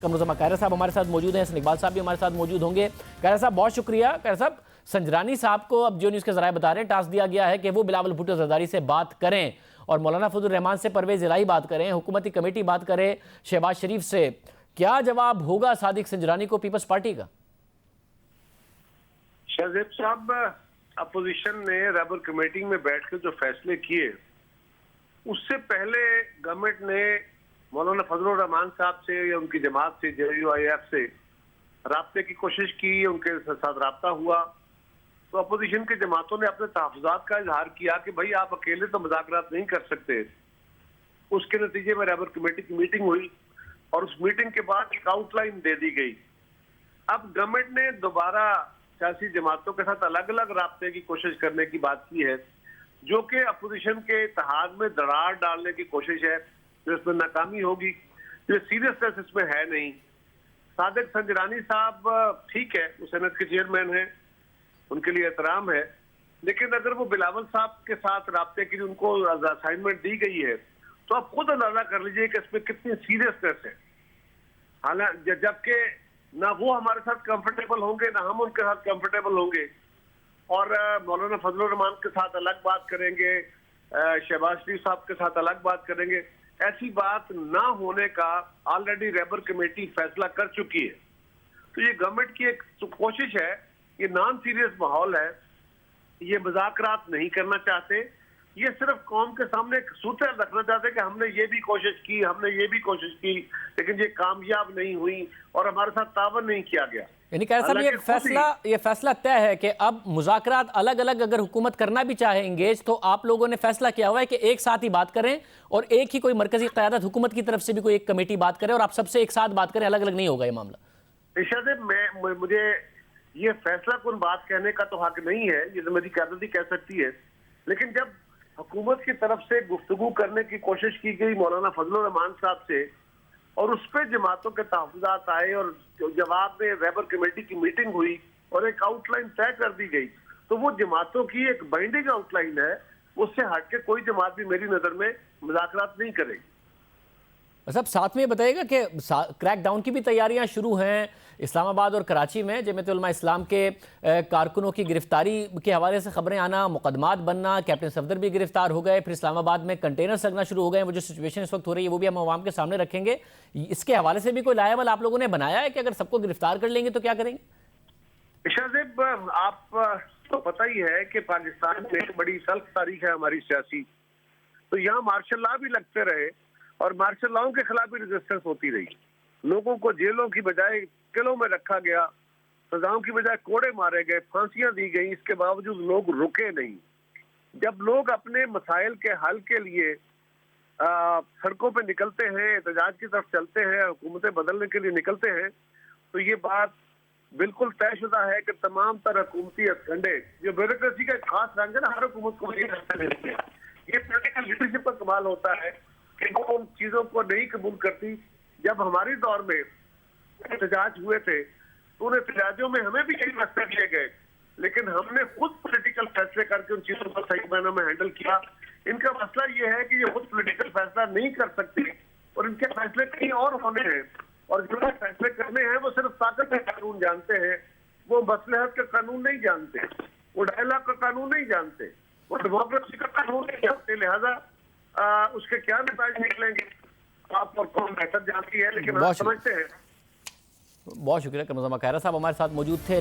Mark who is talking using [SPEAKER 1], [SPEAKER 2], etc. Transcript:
[SPEAKER 1] कमरुज़्ज़मा कायरा साहब हमारे साथ मौजूद हैं, हसन इकबाल साहब भी हमारे साथ मौजूद होंगे। कायरा साहब बहुत शुक्रिया। कायरा साहब, संजरानी साहब को अब जियो न्यूज़ के ज़राए बता रहे हैं टास्क दिया गया है कि वो बिलावल भुट्टो ज़रदारी से बात करें और मौलाना फजल रहमान से परवेज़ इलाही बात करें, हुकूमती कमेटी बात करे शहबाज शरीफ से। क्या जवाब होगा सादिक संजरानी को पीपल्स पार्टी का?
[SPEAKER 2] शाहजेब साहब, अपोजिशन ने रबर कमेटी में बैठकर जो फैसले किए उससे पहले गवर्नमेंट ने मौलाना फजल रहमान साहब से या उनकी जमात से JUIF से राब्ते की कोशिश की, उनके साथ राब्ता हुआ तो अपोजिशन की जमातों ने अपने तहफ़्फ़ुज़ात का इजहार किया कि भाई आप अकेले तो मुज़ाकरात नहीं कर सकते। उसके नतीजे में रबर कमेटी की मीटिंग हुई और उस मीटिंग के बाद एक आउटलाइन दे दी गई। अब गवर्नमेंट ने दोबारा सियासी जमातों के साथ अलग अलग राब्ते की कोशिश करने की बात की है, जो कि अपोजिशन के इत्तेहाद में दरार डालने की कोशिश है, जो इसमें नाकामी होगी। ये सीरियसनेस इसमें है नहीं। सादिक संजरानी साहब ठीक है, वो सेनेट के चेयरमैन हैं, उनके लिए एहतराम है, लेकिन अगर वो बिलावल साहब के साथ राब्ते की उनको असाइनमेंट दी गई है तो आप खुद अंदाजा कर लीजिए कि इसमें कितनी सीरियसनेस है। हालांकि जबकि ना वो हमारे साथ कंफर्टेबल होंगे ना हम उनके साथ कंफर्टेबल होंगे, और मौलाना फजल रहमान के साथ अलग बात करेंगे, शहबाज शरीफ साहब के साथ अलग बात करेंगे। ऐसी बात ना होने का ऑलरेडी रबर कमेटी फैसला कर चुकी है। तो ये गवर्नमेंट की एक कोशिश है, ये नॉन सीरियस माहौल है, ये मुज़ाकरात नहीं करना चाहते, ये सिर्फ कौम के सामने एक सूत्र रखना चाहते कि हमने ये भी कोशिश की, हमने ये भी कोशिश की, लेकिन ये कामयाब नहीं हुई और हमारे साथ तावन नहीं किया गया।
[SPEAKER 1] यानी कह साहब ये फैसला तय है कि अब मुज़ाकरात अलग अलग अगर हुकूमत करना भी चाहे इंगेज, तो आप लोगों ने फैसला किया हुआ है कि एक साथ ही बात करें और एक ही कोई मरकजी क़यादत हुकूमत की तरफ से भी कोई एक कमेटी बात करे और आप सबसे एक साथ बात करें, अलग अलग नहीं होगा ये मामला।
[SPEAKER 2] मुझे ये फैसला कौन बात कहने का तो हक नहीं है, ये तो मेरी क़यादत ही कह सकती है, लेकिन जब हुकूमत की तरफ से गुफ्तगू करने की कोशिश की गई मौलाना फजल रहमान साहब से और उस पर जमातों के तहफ़्फ़ुज़ात आए और जवाब में रबर कमेटी की मीटिंग हुई और एक आउटलाइन तय कर दी गई, तो वो जमातों की एक बाइंडिंग आउटलाइन है, उससे हट के कोई जमात भी मेरी नज़र में मुज़ाकरात नहीं करेगी।
[SPEAKER 1] सब साथ में बताइएगा कि क्रैक डाउन की भी तैयारियां शुरू हैं इस्लामाबाद और कराची में। जमीयत उलमा इस्लाम के कारकुनों की गिरफ्तारी के हवाले से खबरें आना, मुकदमात बनना, कैप्टन सफदर भी गिरफ्तार हो गए, फिर इस्लामाबाद में कंटेनर्स लगना शुरू हो गए। वो जो सिचुएशन इस वक्त हो रही है वो भी हम आवाम के सामने रखेंगे। इसके हवाले से भी कोई लायबल आप लोगों ने बनाया है कि अगर सबको गिरफ्तार कर लेंगे तो क्या करेंगे?
[SPEAKER 2] शाहजेब, आप तो पता ही है कि पाकिस्तान में बड़ी सल्ख तारीख है हमारी सियासी, तो यहाँ मार्शल लॉ भी लगते रहे और मार्शल लॉ के खिलाफ भी रेजिस्टेंस होती रही। लोगों को जेलों की बजाय किलों में रखा गया, सजाओं की बजाय कोड़े मारे गए, फांसियां दी गई, इसके बावजूद लोग रुके नहीं। जब लोग अपने मसाइल के हल के लिए सड़कों पे निकलते हैं, एहतजाज की तरफ चलते हैं, हुकूमतें बदलने के लिए निकलते हैं, तो ये बात बिल्कुल तयशुदा है कि तमाम तर हुकूमती हथकंडे, जो ब्यूरोक्रेसी का एक खास रंग है ना, हर हुकूमत को ये रास्ता देते हैं। ये पॉलिटिकल लीडरशिप का कमाल होता है कि वो उन चीजों को नहीं कबूल करती। जब हमारी दौर में एहतजाज हुए थे तो उन एहतजाजों में हमें भी यही रास्ते दिए गए, लेकिन हमने खुद पॉलिटिकल फैसले करके उन चीजों को सही मायनों में हैंडल किया। इनका मसला ये है कि ये खुद पॉलिटिकल फैसला नहीं कर सकते और इनके फैसले कहीं और होने हैं, और जो फैसले करने हैं वो सिर्फ ताकत का कानून जानते हैं, वो मसलहत का कानून नहीं जानते, वो डायलॉग का कानून नहीं जानते, वो डेमोक्रेसी का कानून नहीं जानते। लिहाजा उसके क्या नतीजे निकलेंगे आप और कौन बेहतर जानती है, लेकिन आप समझते हैं।
[SPEAKER 1] बहुत शुक्रिया। कमरुज़्ज़मा कायरा साहब हमारे साथ मौजूद थे।